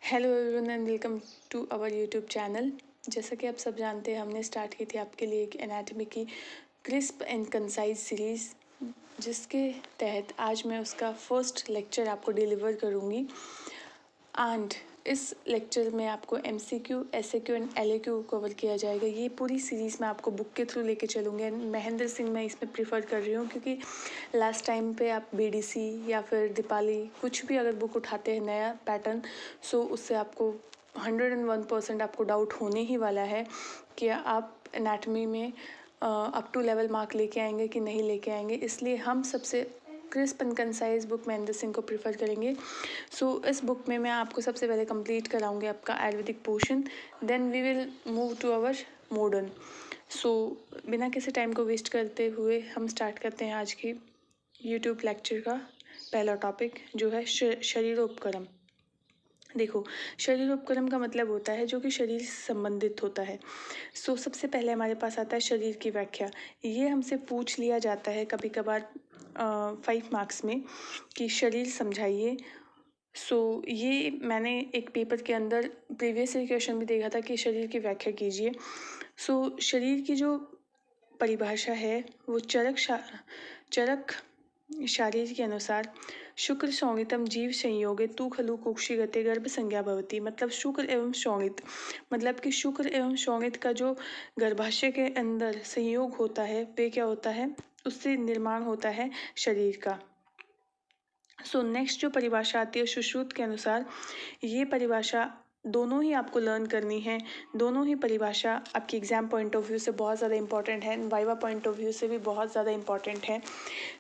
Hello everyone and welcome to our YouTube channel. जैसा कि आप सब जानते हैं, हमने स्टार्ट की थी आपके लिए एक एनाटॉमी की क्रिस्प एंड कंसाइज सीरीज़, जिसके तहत आज मैं उसका फर्स्ट लेक्चर आपको डिलीवर करूँगी। एंड इस लेक्चर में आपको एमसीक्यू, एसएक्यू एंड एलएक्यू कवर किया जाएगा। ये पूरी सीरीज़ मैं आपको बुक के थ्रू लेके चलूँगी एंड महेंद्र सिंह मैं इसमें प्रीफर कर रही हूँ, क्योंकि लास्ट टाइम पे आप बीडीसी या फिर दीपाली कुछ भी अगर बुक उठाते हैं नया पैटर्न, सो उससे आपको 101% आपको डाउट होने ही वाला है कि आप एनाटमी में अप टू लेवल मार्क लेके आएंगे कि नहीं लेके आएंगे। इसलिए हम सबसे crisp and concise book Mahendra Singh को प्रीफर करेंगे। सो इस बुक में मैं आपको सबसे पहले कंप्लीट कराऊंगी आपका Ayurvedic portion, then we will move to our modern. So बिना किसी टाइम को वेस्ट करते हुए हम स्टार्ट करते हैं आज की यूट्यूब लेक्चर का पहला टॉपिक, जो है शरीरोपक्रम। देखो, शरीरोपक्रम का मतलब होता है जो कि शरीर से संबंधित होता है। सो सबसे पहले हमारे पास आता है शरीर की व्याख्या। ये हमसे पूछ लिया जाता है कभी कभार 5 मार्क्स में कि शरीर समझाइए। सो ये मैंने एक पेपर के अंदर प्रीवियस ईयर क्वेश्चन भी देखा था कि शरीर की व्याख्या कीजिए। सो शरीर की जो परिभाषा है वो चरक शारीर के अनुसार शुक्र शोणितम जीव संयोगे तू खलु कुक्षिगते गर्भ संज्ञा भवती। मतलब शुक्र एवं शोणित, मतलब कि शुक्र एवं शोणित का जो गर्भाशय के अंदर संयोग होता है वे क्या होता है, उससे निर्माण होता है शरीर का। सो नेक्स्ट जो परिभाषा आती है सुश्रुत के अनुसार, ये परिभाषा दोनों ही आपको लर्न करनी है। दोनों ही परिभाषा आपकी एग्जाम पॉइंट ऑफ व्यू से बहुत ज़्यादा इंपॉर्टेंट है, वाइवा पॉइंट ऑफ व्यू से भी बहुत ज़्यादा इंपॉर्टेंट है।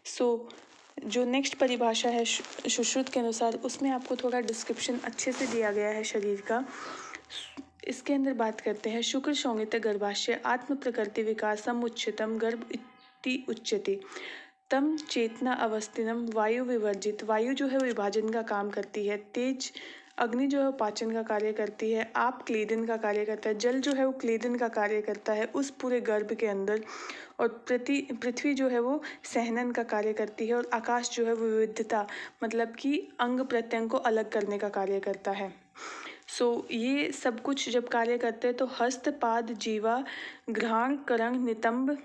सो जो नेक्स्ट परिभाषा है सुश्रुत के अनुसार, उसमें आपको थोड़ा डिस्क्रिप्शन अच्छे से दिया गया है शरीर का। इसके अंदर बात करते हैं शुक्र शोणित गर्भाशय आत्म प्रकृति विकासम उच्चतम गर्भ इति उच्यते तम चेतना अवस्थिनम वायु विवर्जित। वायु जो है विभाजन का काम करती है, तेज अग्नि जो है पाचन का कार्य करती है, आप क्लेदन का कार्य करता है, जल जो है वो क्लेदन का कार्य करता है उस पूरे गर्भ के अंदर, और पृथ्वी जो है वो सहनन का कार्य करती है, और आकाश जो है वो विविधता मतलब कि अंग प्रत्यंग को अलग करने का कार्य करता है। सो ये सब कुछ जब कार्य करते हैं तो हस्त पाद जीवा घ्राण करंग नितंब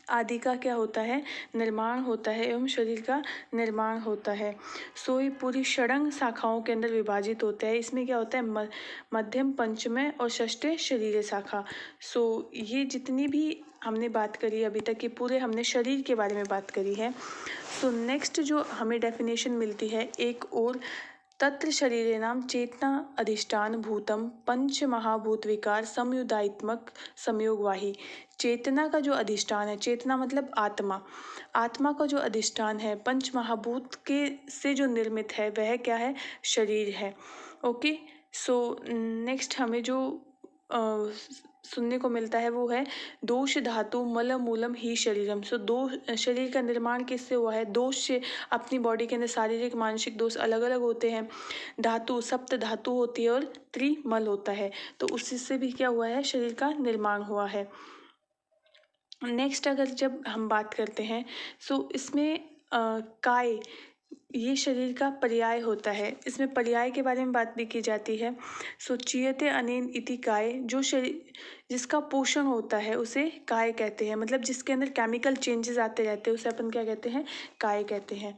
आदि का क्या होता है, निर्माण होता है एवं शरीर का निर्माण होता है। सो ये पूरी षडंग शाखाओं के अंदर विभाजित होता है। इसमें क्या होता है, मध्यम पंचमय और षष्ठे शरीर शाखा। सो ये जितनी भी हमने बात करी अभी तक, ये पूरे हमने शरीर के बारे में बात करी है। सो नेक्स्ट जो हमें डेफिनेशन मिलती है एक और, तत्र शरीरे नाम चेतना अधिष्ठान भूतम पंच महाभूत विकार समयुदायित्मक संयोगवाही। चेतना का जो अधिष्ठान है, चेतना मतलब आत्मा, आत्मा का जो अधिष्ठान है पंच महाभूत के से जो निर्मित है वह क्या है, शरीर है। ओके, सो नेक्स्ट हमें जो सुनने को मिलता है वो है दोष धातु मल मूलम ही शरीरम। सो दो शरीर का निर्माण किससे हुआ है, दोष से। अपनी बॉडी के अंदर शारीरिक मानसिक दोष अलग अलग होते हैं। धातु सप्त धातु होती है और त्रिमल होता है, तो उसी से भी क्या हुआ है, शरीर का निर्माण हुआ है। नेक्स्ट अगर जब हम बात करते हैं, सो इसमें काय ये शरीर का पर्याय होता है। इसमें पर्याय के बारे में बात भी की जाती है। सो चीयते अनेन इति काय, जो शरीर जिसका पोषण होता है उसे काय कहते हैं। मतलब जिसके अंदर केमिकल चेंजेस आते रहते हैं उसे अपन क्या कहते हैं, काय कहते हैं।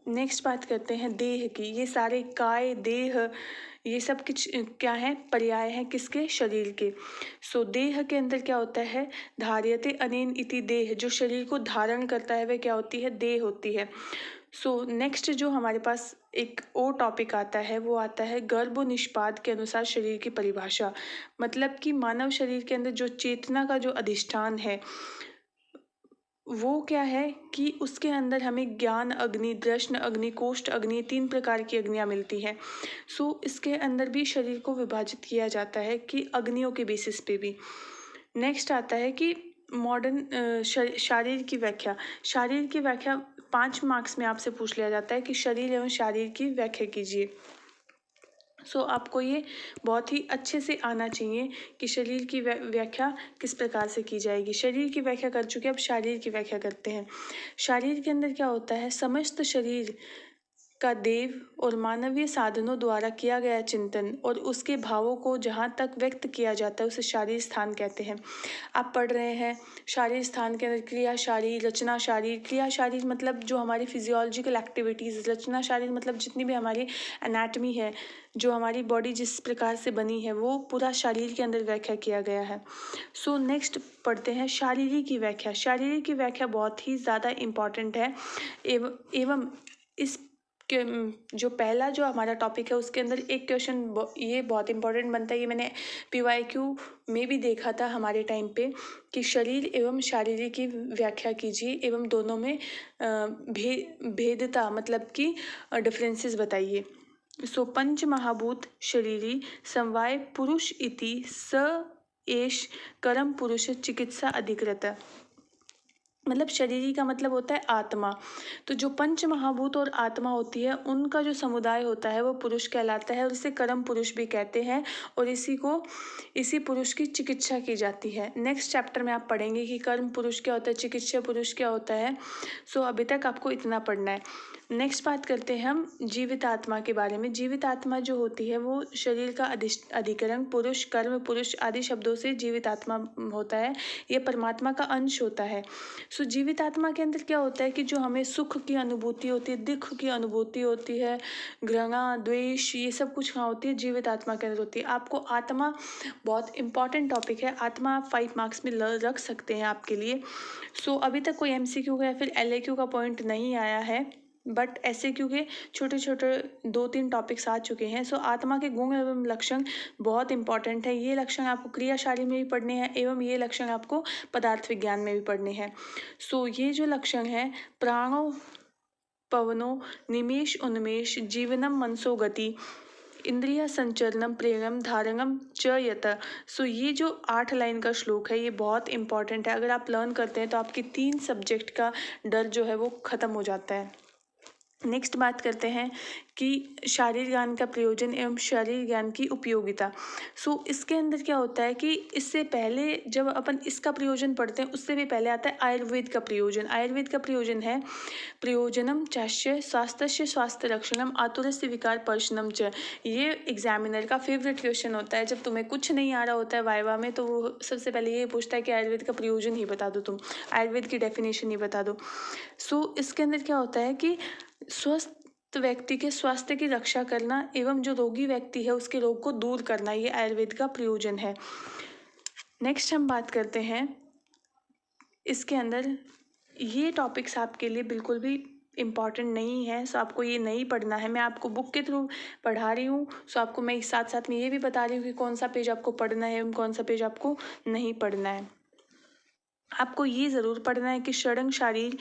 नेक्स्ट बात करते हैं देह की। ये सारे काय देह ये सब कुछ क्या है, पर्याय है किसके, शरीर के। सो देह के अंदर क्या होता है, धार्यते अनेन इति देह, जो शरीर को धारण करता है वह क्या होती है, देह होती है। सो नेक्स्ट जो हमारे पास एक और टॉपिक आता है वो आता है गर्भ निष्पाद के अनुसार शरीर की परिभाषा। मतलब कि मानव शरीर के अंदर जो चेतना का जो अधिष्ठान है वो क्या है कि उसके अंदर हमें ज्ञान अग्नि, दृष्ण अग्नि, कोष्ठ अग्नि, 3 प्रकार की अग्नियाँ मिलती है। सो इसके अंदर भी शरीर को विभाजित किया जाता है कि अग्नियों के बेसिस पे भी। नेक्स्ट आता है कि मॉडर्न शारीर की व्याख्या। शारीर की व्याख्या 5 मार्क्स में आपसे पूछ लिया जाता है कि शरीर एवं शारीर की व्याख्या कीजिए। सो आपको ये बहुत ही अच्छे से आना चाहिए कि शरीर की व्याख्या किस प्रकार से की जाएगी। शरीर की व्याख्या कर चुके, अब शारीर की व्याख्या करते हैं। शारीर के अंदर क्या होता है, समस्त शरीर का देव और मानवीय साधनों द्वारा किया गया चिंतन और उसके भावों को जहाँ तक व्यक्त किया जाता है उसे शारीर स्थान कहते हैं। आप पढ़ रहे हैं शारीर स्थान के अंदर क्रिया शारीर, रचना शारीर। क्रिया शारीर मतलब जो हमारी फिजियोलॉजिकल एक्टिविटीज़, रचना शारीर मतलब जितनी भी हमारी एनाटमी है, जो हमारी बॉडी जिस प्रकार से बनी है वो पूरा शरीर के अंदर व्याख्या किया गया है। सो नेक्स्ट पढ़ते हैं शारीरिक की व्याख्या। शारीरिक की व्याख्या बहुत ही ज़्यादा इम्पॉर्टेंट है एवं इस जो पहला जो हमारा टॉपिक है उसके अंदर एक क्वेश्चन ये बहुत इंपॉर्टेंट बनता है। ये मैंने PYQ में भी देखा था हमारे टाइम पे कि शरीर एवं शारीरिक की व्याख्या कीजिए एवं दोनों में भेदता मतलब कि डिफरेंसेस बताइए। सो पंच महाभूत शरीरी समवाय पुरुष इति स एष कर्म पुरुष चिकित्सा अधिकृत। मतलब शरीरी का मतलब होता है आत्मा। तो जो पंच महाभूत और आत्मा होती है उनका जो समुदाय होता है वो पुरुष कहलाता है और इसे कर्म पुरुष भी कहते हैं और इसी पुरुष की चिकित्सा की जाती है। नेक्स्ट चैप्टर में आप पढ़ेंगे कि कर्म पुरुष क्या होता है, चिकित्सा पुरुष क्या होता है। सो अभी तक आपको इतना पढ़ना है। नेक्स्ट बात करते हैं हम जीवित आत्मा के बारे में। जीवित आत्मा जो होती है वो शरीर का अधिकरण पुरुष, कर्म पुरुष आदि शब्दों से जीवित आत्मा होता है। ये परमात्मा का अंश होता है। सो जीवित आत्मा के अंदर क्या होता है कि जो हमें सुख की अनुभूति होती है, दुख की अनुभूति होती है, घृणा, द्वेष, ये सब कुछ कहाँ होती है, जीवित आत्मा के अंदर होती है। आपको आत्मा बहुत इंपॉर्टेंट टॉपिक है। आत्मा आप 5 मार्क्स में रख सकते हैं आपके लिए। सो अभी तक कोई MCQ का या फिर LAQ का पॉइंट नहीं आया है, बट SAQ के छोटे छोटे 2-3 टॉपिक्स आ चुके हैं। सो आत्मा के गुण एवं लक्षण बहुत इंपॉर्टेंट है। ये लक्षण आपको क्रियाशाली में भी पढ़ने हैं एवं ये लक्षण आपको पदार्थ विज्ञान में भी पढ़ने हैं। सो ये जो लक्षण है प्राणो पवनो निमेष उन्मेष जीवनम मनसो गति इंद्रिया संचरणम प्रेरणम धारणम च यत। सो ये जो 8 लाइन का श्लोक है ये बहुत इंपॉर्टेंट है। अगर आप लर्न करते हैं तो आपकी 3 सब्जेक्ट का डर जो है वो ख़त्म हो जाता है। नेक्स्ट बात करते हैं कि शारीर ज्ञान का प्रयोजन एवं शारीर ज्ञान की उपयोगिता। सो इसके अंदर क्या होता है कि इससे पहले जब अपन इसका प्रयोजन पढ़ते हैं उससे भी पहले आता है आयुर्वेद का प्रयोजन। आयुर्वेद का प्रयोजन है प्रयोजनम चाष्य स्वास्थ्य स्वास्थ्य रक्षणम आतुरस्य विकार पर्शनम च। ये एग्जामिनर का फेवरेट क्वेश्चन होता है। जब तुम्हें कुछ नहीं आ रहा होता है वाइवा में तो वो सबसे पहले ये पूछता है कि आयुर्वेद का प्रयोजन ही बता दो, तुम आयुर्वेद की डेफिनेशन ही बता दो। सो इसके अंदर क्या होता है कि स्वस्थ व्यक्ति के स्वास्थ्य की रक्षा करना एवं जो रोगी व्यक्ति है उसके रोग को दूर करना, ये आयुर्वेद का प्रयोजन है। नेक्स्ट हम बात करते हैं इसके अंदर ये टॉपिक्स आपके लिए बिल्कुल भी इम्पॉर्टेंट नहीं है। सो आपको ये नहीं पढ़ना है। मैं आपको बुक के थ्रू पढ़ा रही हूँ। सो आपको मैं साथ साथ में ये भी बता रही हूँ कि कौन सा पेज आपको पढ़ना है एवं कौन सा पेज आपको नहीं पढ़ना है। आपको ये ज़रूर पढ़ना है कि षडंग शारीर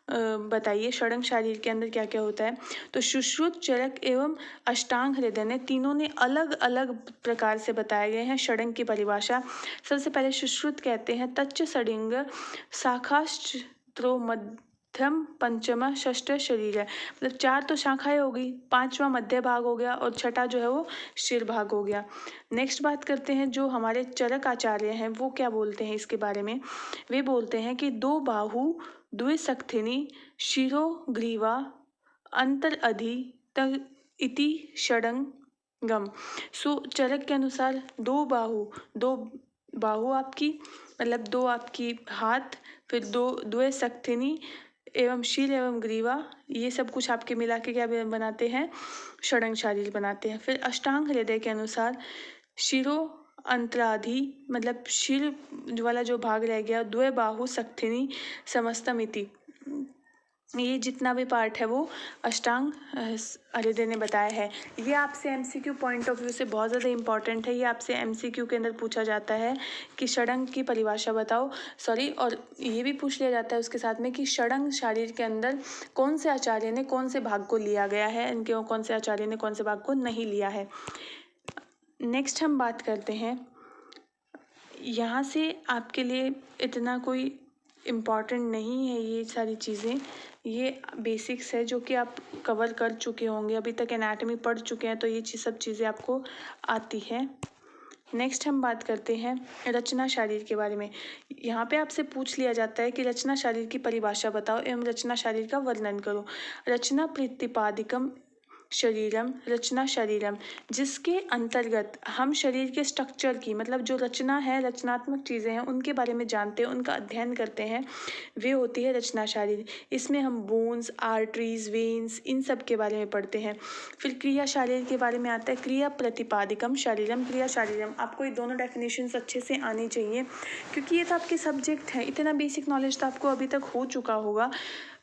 बताइए षडंग शारीर के अंदर क्या क्या होता है। तो सुश्रुत, चरक एवं अष्टांग हृदय ने तीनों ने अलग अलग प्रकार से बताए गए हैं षडंग की परिभाषा। सबसे पहले सुश्रुत कहते हैं तच्च षडिंग शाखास्त्रो मध्यम पंचमा षष्ठ शरीर है। मतलब 4 तो शाखाएं होगी, 5वां मध्य भाग हो गया और छठा जो है वो शिर भाग हो गया। नेक्स्ट बात करते हैं जो हमारे चरक आचार्य हैं वो क्या बोलते हैं इसके बारे में। वे बोलते हैं कि 2 बाहु द्विसक्थिनी शिरो ग्रीवा अंतर अधि तग इति षडंगम। सो चरक के अनुसार 2 बाहु आपकी मतलब 2 आपकी हाथ, फिर 2 द्विसक्थिनी एवं शील एवं ग्रीवा, ये सब कुछ आपके मिला के क्या बनाते हैं, षडंग शारीर बनाते हैं। फिर अष्टांग हृदय के अनुसार शिरो अंतराधि मतलब शिर वाला जो भाग रह गया, द्वय बाहु सक्थिनी समस्तमिति, ये जितना भी पार्ट है वो अष्टांग हृदय ने बताया है। ये आपसे MCQ पॉइंट ऑफ व्यू से बहुत ज़्यादा इंपॉर्टेंट है। ये आपसे MCQ के अंदर पूछा जाता है कि षडंग की परिभाषा बताओ, और ये भी पूछ लिया जाता है उसके साथ में कि षडंग शारीर के अंदर कौन से आचार्य ने कौन से भाग को लिया गया है, इनके कौन से आचार्य ने कौन से भाग को नहीं लिया है। नेक्स्ट हम बात करते हैं, यहाँ से आपके लिए इतना कोई इम्पॉर्टेंट नहीं है ये सारी चीज़ें, ये बेसिक्स है जो कि आप कवर कर चुके होंगे, अभी तक एनाटॉमी पढ़ चुके हैं तो ये सब चीज़ें आपको आती है। नेक्स्ट हम बात करते हैं रचना शारीर के बारे में। यहाँ पे आपसे पूछ लिया जाता है कि रचना शारीर की परिभाषा बताओ एवं रचना शारीर का वर्णन करो। रचना प्रतिपादिकम शरीरम रचना शरीरम, जिसके अंतर्गत हम शरीर के स्ट्रक्चर की, मतलब जो रचना है, रचनात्मक चीज़ें हैं, उनके बारे में जानते हैं, उनका अध्ययन करते हैं, वे होती है रचना शरीर। इसमें हम बोन्स, आर्टरीज, वेन्स, इन सब के बारे में पढ़ते हैं। फिर क्रिया शरीर के बारे में आता है क्रिया प्रतिपादिकम शरीरम, क्रिया शरीरम। आपको ये दोनों डेफिनेशंस अच्छे से आनी चाहिए, क्योंकि ये तो आपके सब्जेक्ट हैं। इतना बेसिक नॉलेज तो आपको अभी तक हो चुका होगा।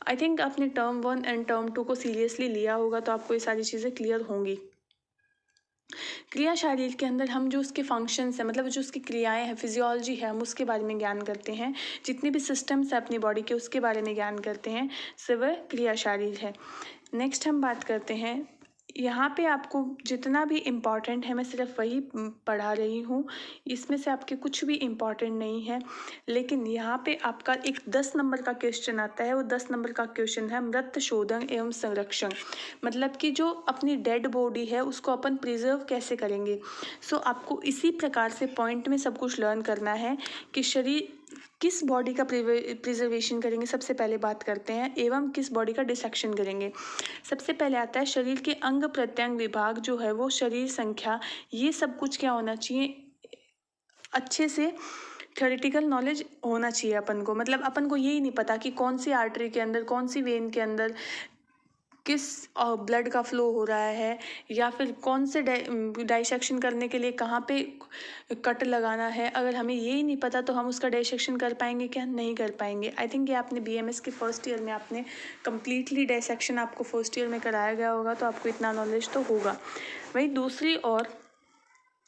आई थिंक आपने टर्म 1 एंड टर्म 2 को सीरियसली लिया होगा, तो आपको ये सारी चीज़ें क्लियर होंगी। क्रिया शरीर के अंदर हम जो उसके फंक्शंस हैं, मतलब जो उसकी क्रियाएं हैं, फिजियोलॉजी है, हम उसके बारे में ज्ञान करते हैं। जितने भी सिस्टम्स हैं अपनी बॉडी के, उसके बारे में ज्ञान करते हैं, से वह क्रिया शरीर है। नेक्स्ट हम बात करते हैं, यहाँ पे आपको जितना भी इम्पॉर्टेंट है मैं सिर्फ वही पढ़ा रही हूँ, इसमें से आपके कुछ भी इम्पॉर्टेंट नहीं है। लेकिन यहाँ पे आपका एक 10 नंबर का क्वेश्चन आता है। वो 10 नंबर का क्वेश्चन है मृत शोधन एवं संरक्षण, मतलब कि जो अपनी डेड बॉडी है उसको अपन प्रिजर्व कैसे करेंगे। सो आपको इसी प्रकार से पॉइंट में सब कुछ लर्न करना है कि शरीर किस बॉडी का प्रिजर्वेशन करेंगे, सबसे पहले बात करते हैं, एवं किस बॉडी का डिसेक्शन करेंगे। सबसे पहले आता है शरीर के अंग प्रत्यंग विभाग जो है वो, शरीर संख्या, ये सब कुछ क्या होना चाहिए, अच्छे से थ्योरेटिकल नॉलेज होना चाहिए अपन को। मतलब अपन को यही नहीं पता कि कौन सी आर्टरी के अंदर, कौन सी वेन के अंदर किस ब्लड का फ्लो हो रहा है, या फिर कौन से डाइसेक्शन करने के लिए कहाँ पे कट लगाना है। अगर हमें यही नहीं पता तो हम उसका डाइसेक्शन कर पाएंगे क्या, नहीं कर पाएंगे। आई थिंक ये आपने बीएमएस के फर्स्ट ईयर में आपने कम्प्लीटली डाइसेक्शन आपको फर्स्ट ईयर में कराया गया होगा, तो आपको इतना नॉलेज तो होगा। वहीं दूसरी ओर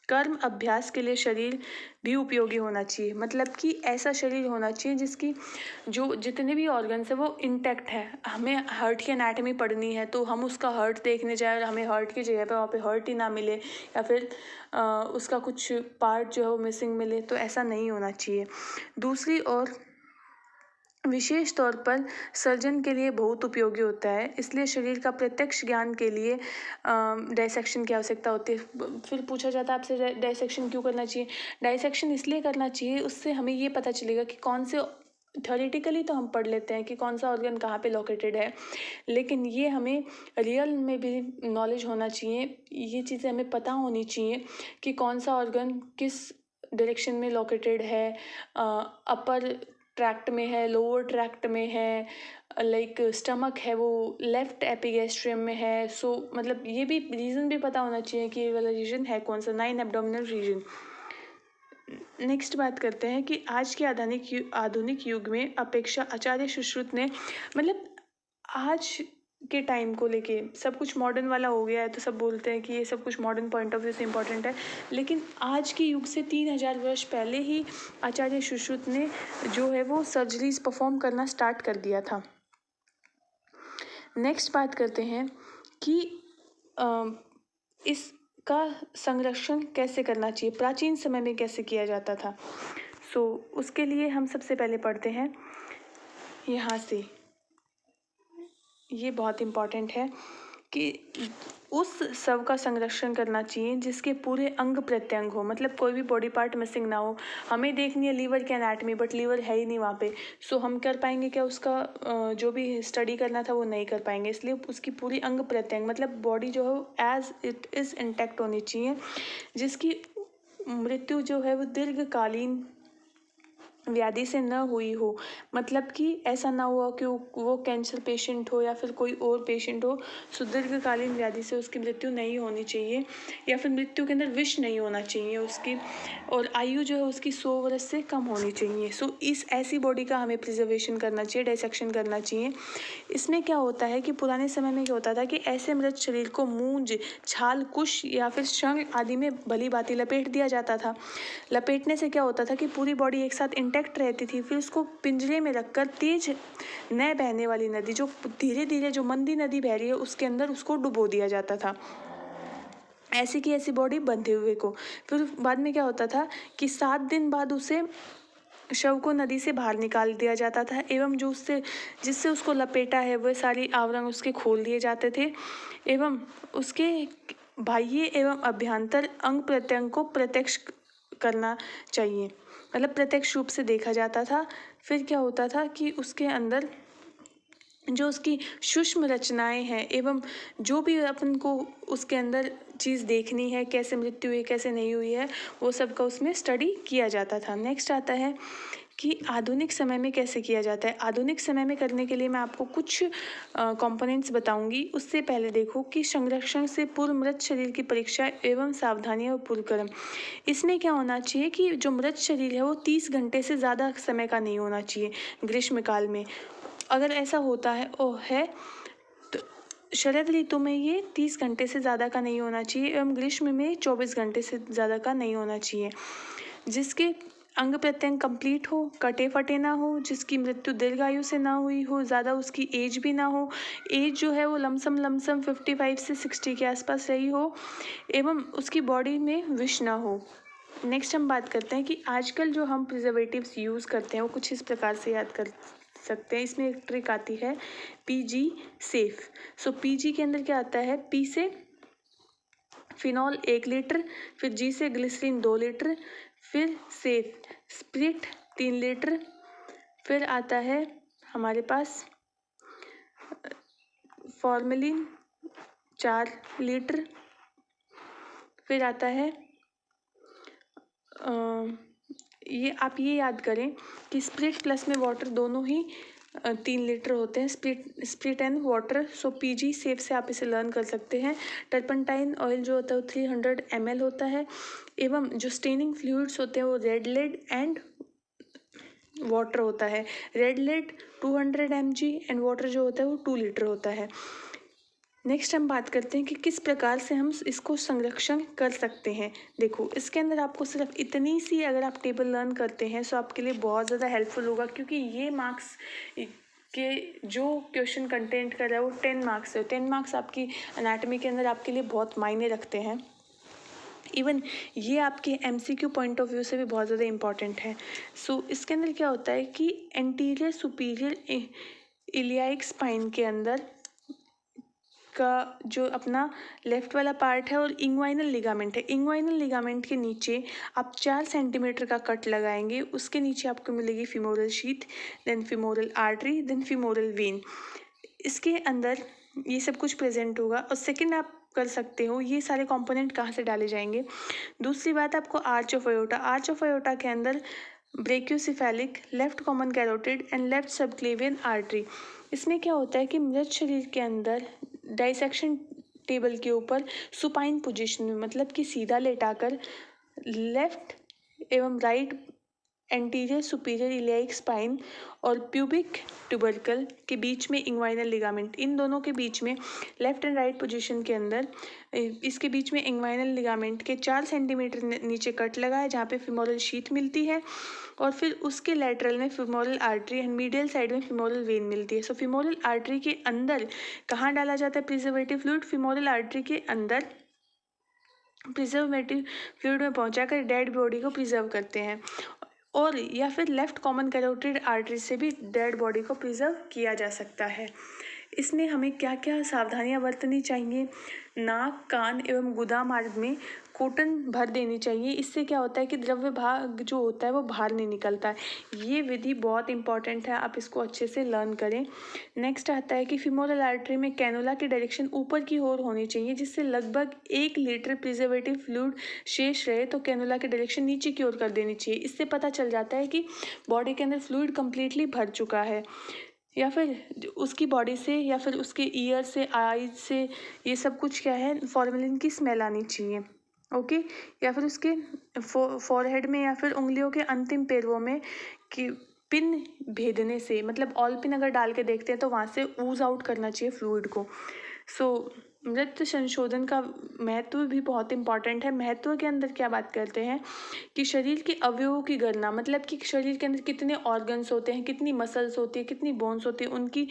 कर्म अभ्यास के लिए शरीर भी उपयोगी होना चाहिए, मतलब कि ऐसा शरीर होना चाहिए जिसकी जो जितने भी ऑर्गन्स है वो इंटैक्ट है। हमें हार्ट की एनाटॉमी पढ़नी है तो हम उसका हार्ट देखने जाए और हमें हार्ट की जगह पे वहाँ पे हार्ट ही ना मिले, या फिर उसका कुछ पार्ट जो है वो मिसिंग मिले, तो ऐसा नहीं होना चाहिए। दूसरी ओर विशेष तौर पर सर्जन के लिए बहुत उपयोगी होता है, इसलिए शरीर का प्रत्यक्ष ज्ञान के लिए डाइसेक्शन की आवश्यकता होती है। फिर पूछा जाता है आपसे डाइसेक्शन क्यों करना चाहिए। डाइसेक्शन इसलिए करना चाहिए, उससे हमें ये पता चलेगा कि कौन से, थ्योरेटिकली तो हम पढ़ लेते हैं कि कौन सा ऑर्गन कहाँ पे लोकेटेड है, लेकिन ये हमें रियल में भी नॉलेज होना चाहिए। ये चीज़ें हमें पता होनी चाहिए कि कौन सा ऑर्गन किस डायरेक्शन में लोकेटेड है, अपर ट्रैक्ट में है, लोअर ट्रैक्ट में है, लाइक स्टमक है वो लेफ्ट एपिगैस्ट्रियम में है। सो मतलब ये भी रीज़न भी पता होना चाहिए कि ये वाला रीजन है कौन सा, 9 एब्डोमिनल रीजन। नेक्स्ट बात करते हैं कि आज के आधुनिक युग में अपेक्षा आचार्य सुश्रुत ने, मतलब आज के टाइम को लेके सब कुछ मॉडर्न वाला हो गया है, तो सब बोलते हैं कि ये सब कुछ मॉडर्न पॉइंट ऑफ व्यू से इम्पोर्टेंट है, लेकिन आज के युग से 3000 वर्ष पहले ही आचार्य सुश्रुत ने जो है वो सर्जरीज परफॉर्म करना स्टार्ट कर दिया था। नेक्स्ट बात करते हैं कि इसका संरक्षण कैसे करना चाहिए, प्राचीन समय में कैसे किया जाता था। सो उसके लिए हम सबसे पहले पढ़ते हैं यहाँ से, ये बहुत इम्पॉर्टेंट है कि उस शव का संरक्षण करना चाहिए जिसके पूरे अंग प्रत्यंग हो, मतलब कोई भी बॉडी पार्ट मिसिंग ना हो। हमें देखनी है लीवर की एनाटॉमी, बट लीवर है ही नहीं वहाँ पे, सो हम कर पाएंगे क्या, उसका जो भी स्टडी करना था वो नहीं कर पाएंगे। इसलिए उसकी पूरी अंग प्रत्यंग, मतलब बॉडी जो है एज इट इज़ इंटैक्ट होनी चाहिए, जिसकी मृत्यु जो है वो दीर्घकालीन व्याधि से न हुई हो। मतलब कि ऐसा ना हुआ कि वो कैंसर पेशेंट हो या फिर कोई और पेशेंट हो, सो दीर्घकालीन व्याधि से उसकी मृत्यु नहीं होनी चाहिए, या फिर मृत्यु के अंदर विष नहीं होना चाहिए उसकी, और आयु जो है उसकी 100 वर्ष से कम होनी चाहिए। सो इस ऐसी बॉडी का हमें प्रिजर्वेशन करना चाहिए, डाइसेक्शन करना चाहिए। इसमें क्या होता है कि पुराने समय में क्या होता था कि ऐसे मृत शरीर को मूंज, छाल, कुश या फिर शंख आदि में भली भांति लपेट दिया जाता था। लपेटने से क्या होता था कि पूरी बॉडी एक साथ इंटैक्ट रहती थी। फिर उसको पिंजरे में रखकर तेज न बहने वाली नदी, जो धीरे धीरे जो मंदी नदी बह रही है उसके अंदर उसको डुबो दिया जाता था, ऐसी की ऐसी बॉडी बंधे हुए को। फिर बाद में क्या होता था कि 7 दिन बाद उसे, शव को नदी से बाहर निकाल दिया जाता था, एवं जो उससे जिससे उसको लपेटा है वह सारी आवरण उसके खोल दिए जाते थे, एवं उसके बाह्य एवं अभ्यंतर अंग प्रत्यंग को प्रत्यक्ष करना चाहिए, मतलब प्रत्यक्ष रूप से देखा जाता था। फिर क्या होता था कि उसके अंदर जो उसकी सूक्ष्म रचनाएं हैं एवं जो भी अपन को उसके अंदर चीज़ देखनी है, कैसे मृत्यु हुई कैसे नहीं हुई है, वो सब का उसमें स्टडी किया जाता था। नेक्स्ट आता है कि आधुनिक समय में कैसे किया जाता है। आधुनिक समय में करने के लिए मैं आपको कुछ कंपोनेंट्स बताऊंगी। उससे पहले देखो कि संरक्षण से पूर्व मृत शरीर की परीक्षा एवं सावधानियां और पूर्व क्रम। इसमें क्या होना चाहिए कि जो मृत शरीर है वो 30 घंटे से ज़्यादा समय का नहीं होना चाहिए ग्रीष्म काल में। अगर ऐसा होता है तो शरद ऋतु में ये 30 घंटे से ज़्यादा का नहीं होना चाहिए एवं ग्रीष्म में 24 घंटे से ज़्यादा का नहीं होना चाहिए। जिसके अंग प्रत्यंग कंप्लीट हो, कटे फटे ना हो, जिसकी मृत्यु दीर्घायु से ना हुई हो, ज़्यादा उसकी एज भी ना हो, एज जो है वो लमसम 55 से 60 के आसपास रही हो, एवं उसकी बॉडी में विष ना हो। नेक्स्ट हम बात करते हैं कि आजकल जो हम प्रिजर्वेटिव्स यूज़ करते हैं वो कुछ इस प्रकार से याद कर सकते हैं। इसमें एक ट्रिक आती है पीजी सेफ। सो पीजी के अंदर क्या आता है, पी से फिनॉल 1 लीटर, फिर जी से ग्लिसरीन 2 लीटर, फिर सेफ स्प्रिट 3 लीटर, फिर आता है हमारे पास फॉर्मेलिन 4 लीटर, फिर आता है ये आप ये याद करें कि स्प्रिट प्लस में वाटर दोनों ही 3 लीटर होते हैं, spirit and water. So PG safe से आप इसे लर्न कर सकते हैं। टर्पंटाइन ऑयल जो होता है वो 300 ml होता है, एवं जो स्टेनिंग फ्लूइड्स होते हैं वो रेड लेड एंड वाटर होता है। Red lead 200 mg and water जो होता है वो 2 लीटर होता है। नेक्स्ट हम बात करते हैं कि किस प्रकार से हम इसको संरक्षण कर सकते हैं। देखो इसके अंदर आपको सिर्फ इतनी सी अगर आप टेबल लर्न करते हैं तो आपके लिए बहुत ज़्यादा हेल्पफुल होगा, क्योंकि ये मार्क्स के जो क्वेश्चन कंटेंट कर रहा है वो 10 मार्क्स है। 10 मार्क्स आपकी एनाटॉमी के अंदर आपके लिए बहुत मायने रखते हैं। इवन ये आपके एमसीक्यू पॉइंट ऑफ व्यू से भी बहुत ज़्यादा इम्पॉर्टेंट है। सो इसके अंदर क्या होता है कि एंटीरियर सुपीरियर इलियाइक स्पाइन के अंदर का जो अपना लेफ्ट वाला पार्ट है और इंग्वाइनल लिगामेंट है, इंग्वाइनल लिगामेंट के नीचे आप 4 सेंटीमीटर का कट लगाएंगे। उसके नीचे आपको मिलेगी femoral sheath, then femoral artery, then femoral vein. इसके अंदर ये सब कुछ प्रेजेंट होगा। और सेकंड आप कर सकते हो ये सारे कंपोनेंट कहाँ से डाले जाएंगे। दूसरी बात, आपको arch of aorta, arch of aorta के अंदर brachiocephalic, left common carotid and left subclavian artery. इसमें क्या होता है कि मृत शरीर के अंदर डाइसेक्शन टेबल के ऊपर सुपाइन पोजीशन में, मतलब कि सीधा लेटाकर लेफ्ट एवं राइट एंटीरियर सुपीरियर इलियाइक स्पाइन और प्यूबिक ट्यूबरकल के बीच में इंग्वाइनल लिगामेंट, इन दोनों के बीच में लेफ्ट एंड राइट पोजीशन के अंदर इसके बीच में इंग्वाइनल लिगामेंट के 4 सेंटीमीटर नीचे कट लगा है, जहाँ पे फीमोरल शीथ मिलती है। और फिर उसके लेटरल में femoral artery and medial side में फीमोरल वेन मिलती है। सो फीमोरल आर्टरी के अंदर कहाँ डाला जाता है प्रिजर्वेटिव फ्लूइड, फीमोरल आर्टरी के अंदर प्रिजर्वेटिव फ्लूइड में पहुंचाकर डेड बॉडी को प्रिजर्व करते हैं। और या फिर लेफ्ट कॉमन कैरोटिड आर्टरी से भी डेड बॉडी को प्रिजर्व किया जा सकता है। इसमें हमें क्या क्या सावधानियां बरतनी चाहिए। नाक, कान एवं गुदा मार्ग में कॉटन भर देनी चाहिए। इससे क्या होता है कि द्रव्य भाग जो होता है वो बाहर नहीं निकलता है। ये विधि बहुत इंपॉर्टेंट है, आप इसको अच्छे से लर्न करें। नेक्स्ट आता है कि फीमोरल आर्टरी में कैनुला की डायरेक्शन ऊपर की ओर होनी चाहिए, जिससे लगभग 1 लीटर प्रिजर्वेटिव फ्लूइड शेष रहे तो कैनुला की डायरेक्शन नीचे की ओर कर देनी चाहिए। इससे पता चल जाता है कि बॉडी के अंदर फ्लूइड कम्प्लीटली भर चुका है। या फिर उसकी बॉडी से या फिर उसके ईयर से, आईज से, ये सब कुछ क्या है, फॉर्मेलिन की स्मेल आनी चाहिए। ओके। या फिर उसके फॉरहेड में या फिर उंगलियों के अंतिम पैरों में कि पिन भेदने से, मतलब ऑल पिन अगर डाल के देखते हैं तो वहाँ से ऊज आउट करना चाहिए फ्लूइड को। सो मृत संशोधन का महत्व भी बहुत इंपॉर्टेंट है। महत्व के अंदर क्या बात करते हैं कि शरीर के अवयवों की गणना, मतलब कि शरीर के अंदर कितने ऑर्गन्स होते हैं, कितनी मसल्स होती है, कितनी बोन्स होती है, उनकी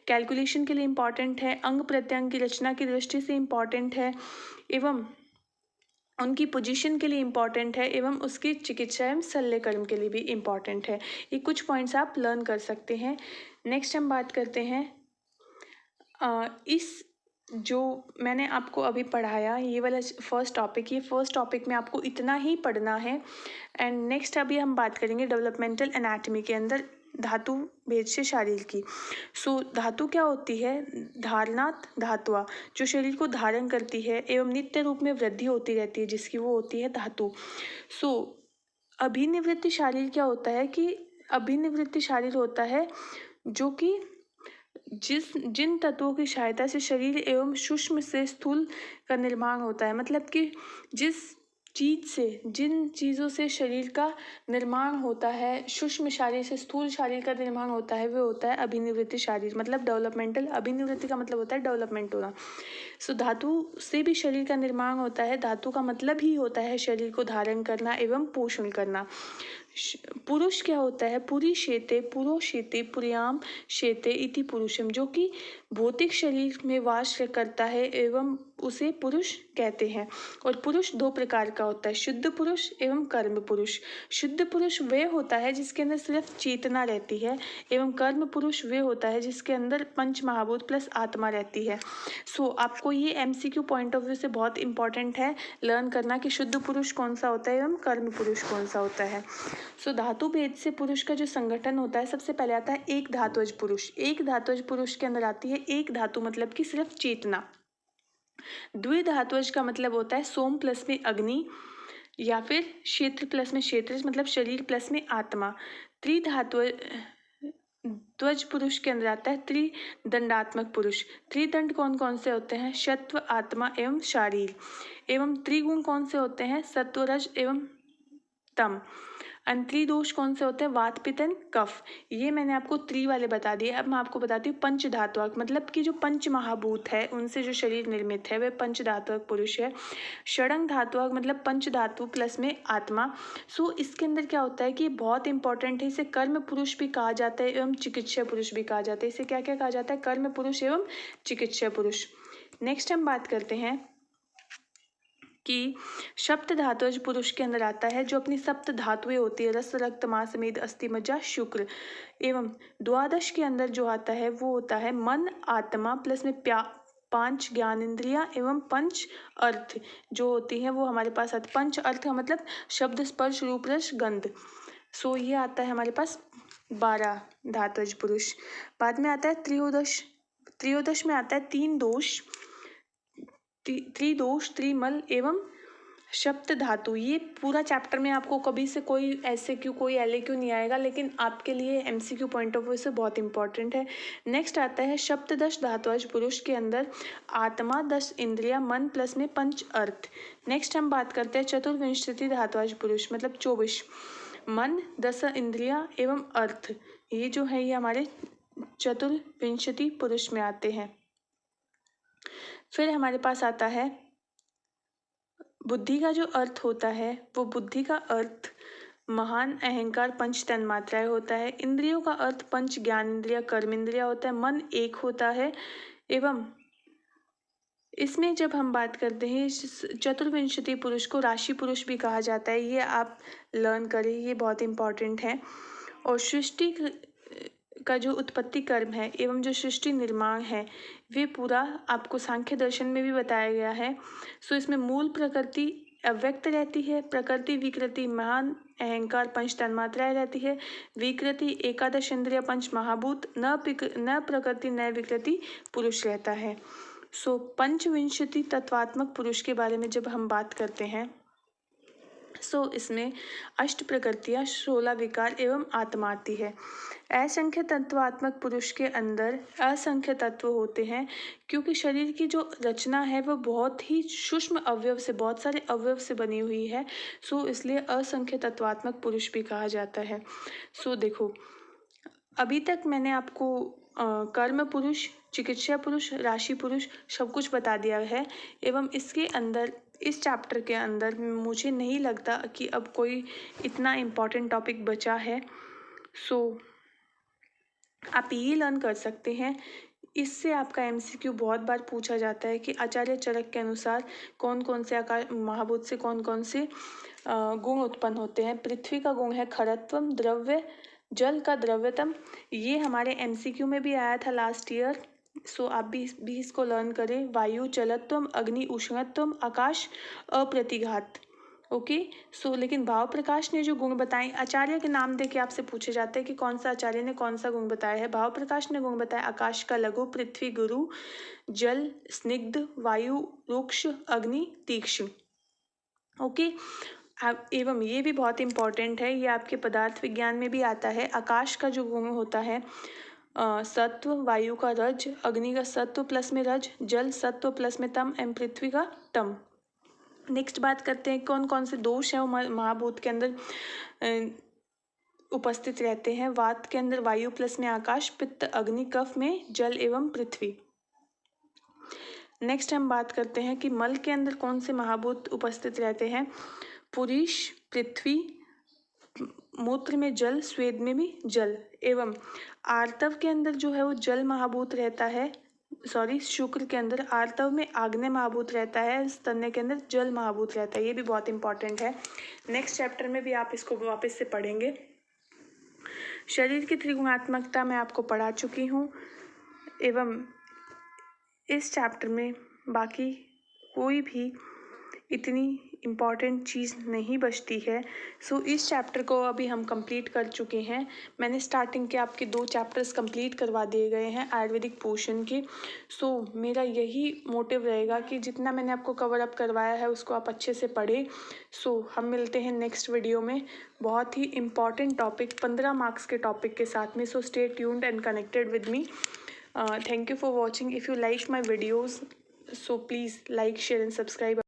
कैलकुलेशन के लिए इम्पॉर्टेंट है। अंग प्रत्यंग की रचना की दृष्टि से इम्पॉर्टेंट है, एवं उनकी पोजीशन के लिए इम्पॉर्टेंट है, एवं उसकी चिकित्सा एवं शल्यकर्म के लिए भी इम्पॉर्टेंट है। ये कुछ पॉइंट्स आप लर्न कर सकते हैं। नेक्स्ट हम बात करते हैं इस जो मैंने आपको अभी पढ़ाया ये वाला फर्स्ट टॉपिक, ये फर्स्ट टॉपिक में आपको इतना ही पढ़ना है। एंड नेक्स्ट अभी हम बात करेंगे डेवलपमेंटल एनाटॉमी के अंदर धातु भेद से शारीर की। सो धातु क्या होती है? धारणात धातुआ, जो शरीर को धारण करती है एवं नित्य रूप में वृद्धि होती रहती है, जिसकी वो होती है धातु। सो अभिनिवृत्ति शारीर क्या होता है कि अभिनिवृत्ति शारीर होता है जो कि जिन तत्वों की सहायता से शरीर एवं सूक्ष्म से स्थूल का निर्माण होता है, मतलब कि जिन चीज़ों से शरीर का निर्माण होता है, सूक्ष्म शरीर से स्थूल शरीर का निर्माण होता है, वो होता है अभिनिवृत्ति शरीर, मतलब डेवलपमेंटल। अभिनिवृत्ति का मतलब होता है डेवलपमेंट होना। सो धातु से भी शरीर का निर्माण होता है। धातु का मतलब ही होता है शरीर को धारण करना एवं पोषण करना। पुरुष क्या होता है? पुरी शेते पुरो शेते पुर्याम शेते इति पुरुषम, जो कि भौतिक शरीर में वास करता है एवं उसे पुरुष कहते हैं। और पुरुष दो प्रकार का होता है, शुद्ध पुरुष एवं कर्म पुरुष। शुद्ध पुरुष वह होता है जिसके अंदर सिर्फ चेतना रहती है, एवं कर्म पुरुष वह होता है जिसके अंदर पंच महाभूत प्लस आत्मा रहती है। सो आपको ये एमसीक्यू पॉइंट ऑफ व्यू से बहुत इंपॉर्टेंट है लर्न करना कि शुद्ध पुरुष कौन सा होता है एवं कर्म पुरुष कौन सा होता है। सो धातु भेद से पुरुष का जो संगठन होता है, सबसे पहले आता है एक धात्वज पुरुष। एक धात्वज पुरुष के अंदर आती है एक धातु, मतलब कि सिर्फ चेतना। द्विधात्वज का मतलब होता है सोम प्लस में अग्नि, या फिर क्षेत्र प्लस में क्षेत्र, मतलब शरीर प्लस में आत्मा। त्रिधात्वज पुरुष के अंदर आता है त्रिदंडात्मक पुरुष। त्रिदंड कौन कौन से होते हैं? सत्व, आत्मा एवं शारीर। एवं त्रिगुण कौन से होते हैं? सत्व, रज एवं तम। त्रिदोष कौन से होते हैं? वात, पित्त, कफ। ये मैंने आपको त्रि वाले बता दिए। अब मैं आपको बताती हूँ पंच धात्वक, मतलब कि जो पंच महाभूत है उनसे जो शरीर निर्मित है वह पंच धात्वक पुरुष है। षडंग धात्वक मतलब पंच धातु प्लस में आत्मा। सो इसके अंदर क्या होता है कि बहुत इंपॉर्टेंट है, इसे कर्म पुरुष भी कहा जाता है एवं चिकित्सा पुरुष भी कहा जाता है। इसे क्या क्या कहा जाता है? कर्म पुरुष एवं चिकित्सा पुरुष। नेक्स्ट हम बात करते हैं कि सप्त धातुज पुरुष के अंदर आता है, जो अपनी सप्त धातुएं होती है, रस, रक्त, मांस, मेद, अस्थि, मज्जा, शुक्र। एवं द्वादश के अंदर जो आता है वो होता है मन, आत्मा प्लस में पांच ज्ञानेंद्रिया एवं पंच अर्थ जो होती हैं वो हमारे पास आते। पंच अर्थ का मतलब शब्द, स्पर्श, रूप, रस, गंध। सो ये आता है हमारे पास 12 धातुज पुरुष। बाद में आता है त्रयोदश। त्रयोदश में आता है तीन दोष, त्रिदोष, त्रिमल एवं सप्त धातु। ये पूरा चैप्टर में आपको कभी से कोई ऐसे क्यों कोई एल क्यों नहीं आएगा, लेकिन आपके लिए एमसीक्यू पॉइंट ऑफ व्यू से बहुत इंपॉर्टेंट है। नेक्स्ट आता है सप्तदश धातुज पुरुष के अंदर आत्मा, 10 इंद्रिया, मन प्लस में पंच अर्थ। नेक्स्ट हम बात करते हैं चतुर्विंशति धातुज पुरुष, मतलब 24 मन, 10 इंद्रिया एवं अर्थ। ये जो है ये हमारे चतुर्विंशति पुरुष में आते हैं। फिर हमारे पास आता है बुद्धि का जो अर्थ होता है, वो बुद्धि का अर्थ महान, अहंकार, पंच तन्मात्राएं होता है। इंद्रियों का अर्थ पंच ज्ञान इंद्रिया, कर्म इंद्रिया होता है। मन एक होता है। एवं इसमें जब हम बात करते हैं चतुर्विंशति पुरुष को राशि पुरुष भी कहा जाता है, ये आप लर्न करें, ये बहुत इंपॉर्टेंट है। और सृष्टि का जो उत्पत्ति कर्म है एवं जो सृष्टि निर्माण है वे पूरा आपको सांख्य दर्शन में भी बताया गया है। सो इसमें मूल प्रकृति अव्यक्त रहती है, प्रकृति विकृति महान, अहंकार, पंच तन्मात्राएं रहती है, विकृति एकादश इंद्रिय, पंच महाभूत, न प्रकृति न विकृति पुरुष रहता है। सो पंचविंशति तत्वात्मक पुरुष के बारे में जब हम बात करते हैं, सो इसमें अष्ट प्रकृतियाँ, 16 विकार एवं आत्मा आती है। असंख्य तत्वात्मक पुरुष के अंदर असंख्य तत्व होते हैं, क्योंकि शरीर की जो रचना है वो बहुत ही सूक्ष्म अवयव से, बहुत सारे अवयव से बनी हुई है। सो इसलिए असंख्य तत्वात्मक पुरुष भी कहा जाता है। सो देखो, अभी तक मैंने आपको कर्म पुरुष, चिकित्सा पुरुष, राशि पुरुष सब कुछ बता दिया है। एवं इसके अंदर, इस चैप्टर के अंदर मुझे नहीं लगता कि अब कोई इतना इम्पॉर्टेंट टॉपिक बचा है। सो आप ये लर्न कर सकते हैं। इससे आपका एमसीक्यू बहुत बार पूछा जाता है कि आचार्य चरक के अनुसार कौन कौन से आकार महाभूत से कौन कौन से गुण उत्पन्न होते हैं। पृथ्वी का गुण है खरत्वम, द्रव्य, जल का द्रव्यतम। ये हमारे एमसीक्यू में भी आया था लास्ट ईयर। सो आप भी इसको लर्न करें। वायु चलत्वम, अग्नि उष्णत्वम, आकाश अप्रतिघात। ओके। सो लेकिन भाव प्रकाश ने जो गुण बताए, आचार्य के नाम देके आपसे पूछे जाते हैं कि कौन सा आचार्य ने कौन सा गुण बताया है। भाव प्रकाश ने गुण बताया आकाश का लघु, पृथ्वी गुरु, जल स्निग्ध, वायु रुक्ष, अग्नि तीक्ष्ण। ओके। एवं ये भी बहुत इंपॉर्टेंट है, ये आपके पदार्थ विज्ञान में भी आता है। आकाश का जो गुण होता है सत्व, वायु का रज, अग्नि का सत्व प्लस में रज, जल सत्व प्लस में तम एंड पृथ्वी का तम। नेक्स्ट बात करते हैं कौन कौन से दोष हैं वो महाभूत के अंदर उपस्थित रहते हैं। वात के अंदर वायु प्लस में आकाश, पित्त अग्नि, कफ में जल एवं पृथ्वी। नेक्स्ट हम बात करते हैं कि मल के अंदर कौन से महाभूत उपस्थित रहते हैं। पुरुष पृथ्वी, मूत्र में जल, स्वेद में भी जल, एवं आर्तव के अंदर जो है वो जल महाभूत रहता है। शुक्र के अंदर आर्तव में आग्नेय महाभूत रहता है, स्तन्य के अंदर जल महाभूत रहता है। ये भी बहुत इंपॉर्टेंट है, नेक्स्ट चैप्टर में भी आप इसको वापस से पढ़ेंगे। शरीर की त्रिगुणात्मकता मैं आपको पढ़ा चुकी हूँ, एवं इस चैप्टर में बाकी कोई भी इतनी इम्पॉर्टेंट चीज़ नहीं बचती है। सो इस चैप्टर को अभी हम कंप्लीट कर चुके हैं। मैंने स्टार्टिंग के आपके 2 चैप्टर्स कंप्लीट करवा दिए गए हैं आयुर्वेदिक पोर्शन के। सो मेरा यही मोटिव रहेगा कि जितना मैंने आपको कवर अप करवाया है उसको आप अच्छे से पढ़ें। सो हम मिलते हैं नेक्स्ट वीडियो में बहुत ही इम्पॉर्टेंट टॉपिक 15 मार्क्स के टॉपिक के साथ में। So stay tuned and connected with me. Thank you for watching. If you like my videos, so please like, share and subscribe.